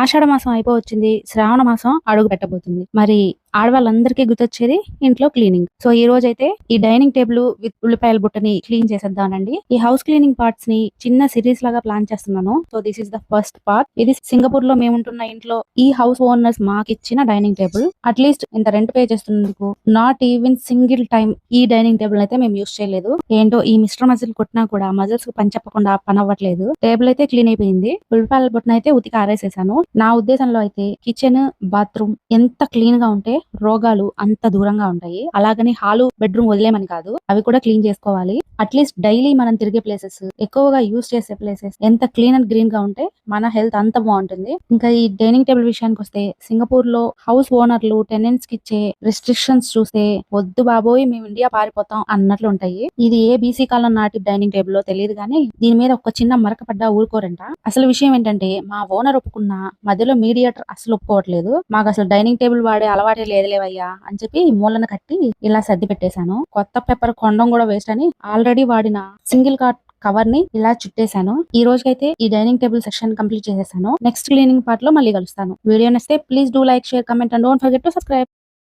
ఆషాఢ మాసం అయిపోవచ్చింది. శ్రావణ మాసం అడుగు పెట్టబోతుంది. మరి ఆడవాళ్ళందరికీ గుర్తొచ్చేది ఇంట్లో క్లీనింగ్. సో ఈ రోజైతే ఈ డైనింగ్ టేబుల్ విత్ ఉల్లిపాయల బుట్టని క్లీన్ చేసేద్దామండి. ఈ హౌస్ క్లీనింగ్ పార్ట్స్ ని చిన్న సిరీస్ లాగా ప్లాన్ చేస్తున్నాను. So this is the first part. ఇది సింగపూర్ లో మేముంటున్న ఇంట్లో ఈ హౌస్ ఓనర్స్ మాకు ఇచ్చిన డైనింగ్ టేబుల్. అట్లీస్ట్ ఇంత రెంట్ పే చేస్తున్నందుకు నాట్ ఈవెన్ సింగిల్ టైం ఈ డైనింగ్ టేబుల్ అయితే మేము యూస్ చేయలేదు. ఏంటో ఈ మిస్టర్ మజిల్ కొట్టినా కూడా మజిల్స్ పని చెప్పకుండా పని అవ్వట్లేదు. టేబుల్ అయితే క్లీన్ అయిపోయింది. ఉల్లిపాయల బుట్టన అయితే ఉతికి ఆరేసేసాను. నా ఉద్దేశంలో అయితే కిచెన్, బాత్రూమ్ ఎంత క్లీన్ గా ఉంటే రోగాలు అంత దూరంగా ఉంటాయి. అలాగని హాలు, బెడ్రూమ్ వదిలేమని కాదు, అవి కూడా క్లీన్ చేసుకోవాలి. అట్లీస్ట్ డైలీ మనం తిరిగే ప్లేసెస్, ఎక్కువగా యూస్ చేసే ప్లేసెస్ ఎంత క్లీన్ అండ్ గ్రీన్ గా ఉంటే మన హెల్త్ అంత బాగుంటుంది. ఇంకా ఈ డైనింగ్ టేబుల్ విషయానికి వస్తే సింగపూర్ లో హౌస్ ఓనర్లు టెనెంట్స్ కి ఇచ్చే రెస్ట్రిక్షన్స్ చూస్తే వద్దు బాబోయ్ మేము ఇండియా పారిపోతాం అన్నట్లు ఉంటాయి. ఇది ఏ బీసీ కాలం నాటి డైనింగ్ టేబుల్ లో తెలియదు కానీ దీని మీద ఒక చిన్న మరక పడ్డా ఊరుకోరంట. అసలు విషయం ఏంటంటే మా ఓనర్ ఒప్పుకున్న మధ్యలో మీడియేటర్ అసలు ఒప్పుకోవట్లేదు. మాకు అసలు డైనింగ్ టేబుల్ వాడే అలవాటే లేదులేవయ్యా అని చెప్పి మూలన కట్టి ఇలా సర్ది పెట్టేశాను. కొత్త పేపర్ కొండం కూడా వేస్ట్ అని ఆల్రెడీ వాడిన సింగిల్ కార్ట్ కవర్ ని ఇలా చుట్టేశాను. ఈ రోజుకైతే ఈ డైనింగ్ టేబుల్ సెక్షన్ కంప్లీట్ చేసేసాను. నెక్స్ట్ క్లీనింగ్ పార్ట్ లో మళ్ళీ కలుస్తాను. వీడియో నచ్చితే please do like, share, comment and don't forget to subscribe.